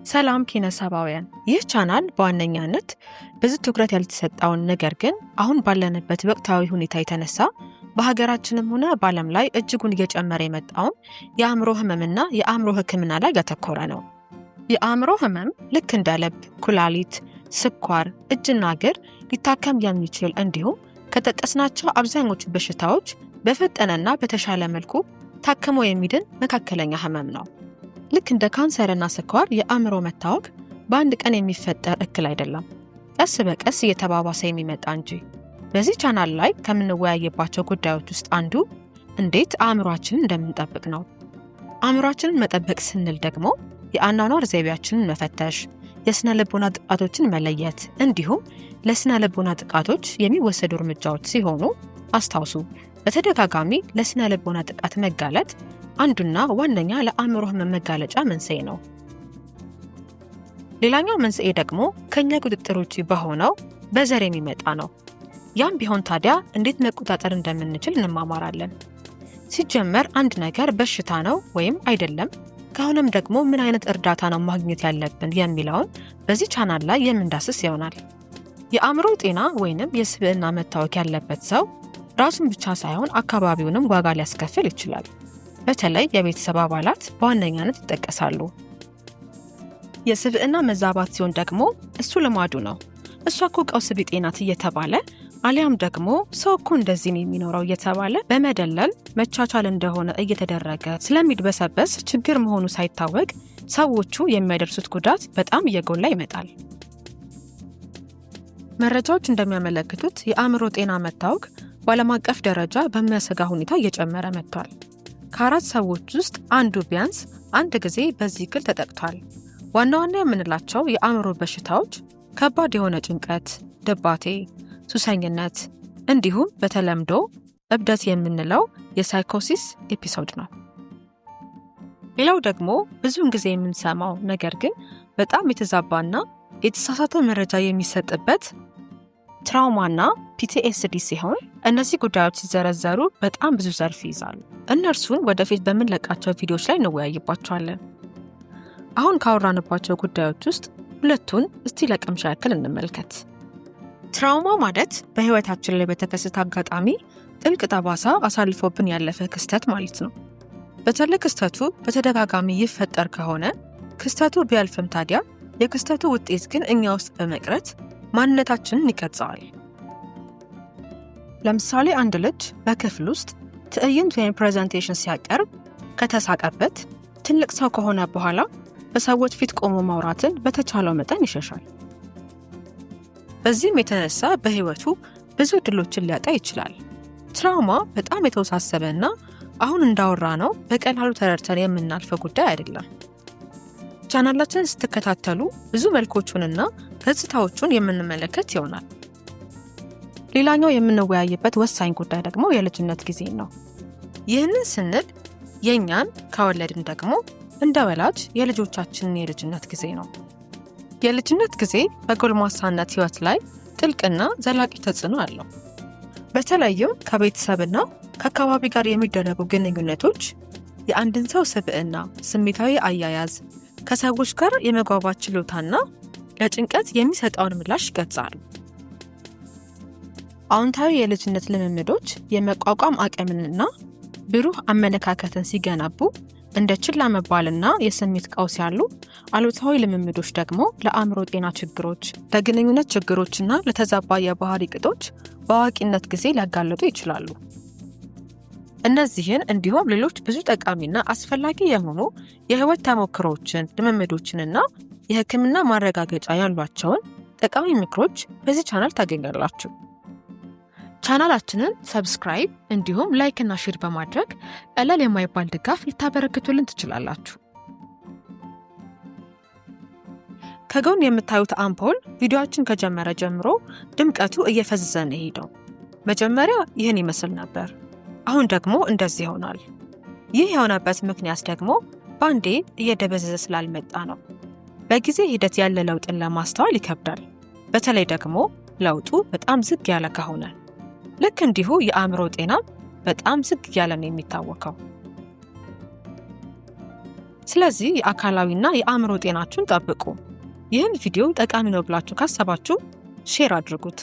ሰላም ኪነሳባውያን ይህ ቻናል በዋነኛነት ብዙ ትኩረት ያልተሰጠውን ነገር ግን አሁን ባለንበት ወቅታዊ ሁኔታ የተነሳ በሀገራችንም ሆነ በዓለም ላይ እጅጉን እየጨመረ የመጣውን የአእምሮ ህመምና የአእምሮ ህክምና ላይ ያተኮረ ነው። የአእምሮ ህመም ልክ እንደ ልብ፣ ኩላሊት፣ ስኳር፣ እጅና እግር ሊታከም የሚችል እንዲሁም ከጠቀስናቸው አብዛኞቹ በሽታዎች በፈጠነና በተሻለ መልኩ ታክሞ የሚድን መካከለኛ ህመም ነው። ልክ እንደ ካንሰርና ስኳር የአእምሮ መታወክ በአንድ ቀን የሚፈጠር እክል አይደለም፣ ቀስ በቀስ እየተባባሰ የሚመጣ እንጂ። በዚህ ቻናል ላይ ከምንወያይባቸው ጉዳዮች ውስጥ አንዱ እንዴት አእምሯችንን እንደምንጠብቅ ነው። አእምሯችንን መጠበቅ ስንል ደግሞ የአኗኗር ዘይቤያችንን መፈተሽ፣ የስነ ልቦና ጥቃቶችን መለየት እንዲሁም ለስነ ልቦና ጥቃቶች የሚወሰዱ እርምጃዎች ሲሆኑ አስታውሱ፣ በተደጋጋሚ ለስነ ልቦና ጥቃት መጋለጥ አንዱና ዋነኛ ለአእምሮ ህመም መጋለጫ መንስኤ ነው። ሌላኛው መንስኤ ደግሞ ከኛ ቁጥጥር ውጪ በሆነው በዘር የሚመጣ ነው። ያም ቢሆን ታዲያ እንዴት መቆጣጠር እንደምንችል እንማማራለን። ሲጀመር አንድ ነገር በሽታ ነው ወይም አይደለም፣ ከሆነም ደግሞ ምን አይነት እርዳታ ነው ማግኘት ያለብን የሚለውን በዚህ ቻናል ላይ የምንዳስስ ይሆናል። የአእምሮ ጤና ወይንም የስብዕና መታወክ ያለበት ሰው ራሱን ብቻ ሳይሆን አካባቢውንም ዋጋ ሊያስከፍል ይችላል። በተለይ የቤተሰብ አባላት በዋነኛነት ይጠቀሳሉ። የስብዕና መዛባት ሲሆን ደግሞ እሱ ልማዱ ነው። እሷ እኮ ቀውስ ቢጤ ናት እየተባለ አሊያም ደግሞ ሰው እኮ እንደዚህ ነው የሚኖረው እየተባለ በመደለል መቻቻል እንደሆነ እየተደረገ ስለሚድበሰበስ ችግር መሆኑ ሳይታወቅ ሰዎቹ የሚያደርሱት ጉዳት በጣም እየጎላ ይመጣል። መረጃዎች እንደሚያመለክቱት የአእምሮ ጤና መታወክ በዓለም አቀፍ ደረጃ በሚያሰጋ ሁኔታ እየጨመረ መጥቷል። ከ4 ሰዎች ውስጥ አንዱ ቢያንስ አንድ ጊዜ በዚህ እክል ተጠቅቷል። ዋና ዋና የምንላቸው የአእምሮ በሽታዎች ከባድ የሆነ ጭንቀት፣ ድባቴ፣ ሱሰኝነት እንዲሁም በተለምዶ እብደት የምንለው የሳይኮሲስ ኤፒሶድ ነው። ሌላው ደግሞ ብዙውን ጊዜ የምንሰማው ነገር ግን በጣም የተዛባና የተሳሳተ መረጃ የሚሰጥበት ትራውማና ፒቲኤስዲ ሲሆን እነዚህ ጉዳዮች ሲዘረዘሩ በጣም ብዙ ዘርፍ ይይዛሉ። እነርሱን ወደፊት በምንለቃቸው ቪዲዮዎች ላይ እንወያይባቸዋለን። አሁን ካወራንባቸው ጉዳዮች ውስጥ ሁለቱን እስቲ ለቅምሻ ያክል እንመልከት። ትራውማ ማለት በህይወታችን ላይ በተከሰተ አጋጣሚ ጥልቅ ጠባሳ አሳልፎብን ያለፈ ክስተት ማለት ነው። በተለይ ክስተቱ በተደጋጋሚ ይፈጠር ከሆነ ክስተቱ ቢያልፍም ታዲያ የክስተቱ ውጤት ግን እኛ ውስጥ በመቅረት ማንነታችንን ይቀርጸዋል። ለምሳሌ አንድ ልጅ በክፍል ውስጥ ትዕይንት ወይም ፕሬዘንቴሽን ሲያቀርብ ከተሳቀበት ትልቅ ሰው ከሆነ በኋላ በሰዎች ፊት ቆሞ ማውራትን በተቻለው መጠን ይሸሻል። በዚህም የተነሳ በህይወቱ ብዙ እድሎችን ሊያጣ ይችላል። ትራውማ በጣም የተወሳሰበና አሁን እንዳወራ ነው በቀላሉ ተረድተን የምናልፈው ጉዳይ አይደለም። ቻናላችንን ስትከታተሉ ብዙ መልኮቹንና ገጽታዎቹን የምንመለከት ይሆናል። ሌላኛው የምንወያይበት ወሳኝ ጉዳይ ደግሞ የልጅነት ጊዜ ነው። ይህንን ስንል የኛን ከወለድን ደግሞ እንደ ወላጅ የልጆቻችንን የልጅነት ጊዜ ነው። የልጅነት ጊዜ በጎልማሳነት ህይወት ላይ ጥልቅና ዘላቂ ተጽዕኖ አለው። በተለይም ከቤተሰብና ከአካባቢ ጋር የሚደረጉ ግንኙነቶች የአንድን ሰው ስብዕና፣ ስሜታዊ አያያዝ፣ ከሰዎች ጋር የመግባባት ችሎታና ለጭንቀት የሚሰጠውን ምላሽ ይገልጻሉ። አዎንታዊ የልጅነት ልምምዶች የመቋቋም አቅምንና ብሩህ አመለካከትን ሲገነቡ እንደ ችላ መባልና የስሜት ቀውስ ያሉ አሉታዊ ልምምዶች ደግሞ ለአእምሮ ጤና ችግሮች፣ ለግንኙነት ችግሮችና ለተዛባ የባህሪ ቅጦች በአዋቂነት ጊዜ ሊያጋለጡ ይችላሉ። እነዚህን እንዲሁም ሌሎች ብዙ ጠቃሚና አስፈላጊ የሆኑ የህይወት ተሞክሮችን፣ ልምምዶችንና የህክምና ማረጋገጫ ያሏቸውን ጠቃሚ ምክሮች በዚህ ቻናል ታገኛላችሁ። ቻናላችንን ሰብስክራይብ እንዲሁም ላይክ እና ሼር በማድረግ ቀላል የማይባል ድጋፍ ልታበረክቱልን ትችላላችሁ። ከጎን የምታዩት አምፖል ቪዲዮአችን ከጀመረ ጀምሮ ድምቀቱ እየፈዘዘ ነው የሄደው። መጀመሪያ ይህን ይመስል ነበር፣ አሁን ደግሞ እንደዚህ ይሆናል። ይህ የሆነበት ምክንያት ደግሞ ባንዴ እየደበዘዘ ስላልመጣ ነው። በጊዜ ሂደት ያለ ለውጥን ለማስተዋል ይከብዳል፣ በተለይ ደግሞ ለውጡ በጣም ዝግ ያለ ከሆነ። ልክ እንዲሁ የአእምሮ ጤና በጣም ዝግ ያለ ነው የሚታወቀው። ስለዚህ የአካላዊና የአእምሮ ጤናችሁን ጠብቁ። ይህን ቪዲዮ ጠቃሚ ነው ብላችሁ ካሰባችሁ ሼር አድርጉት።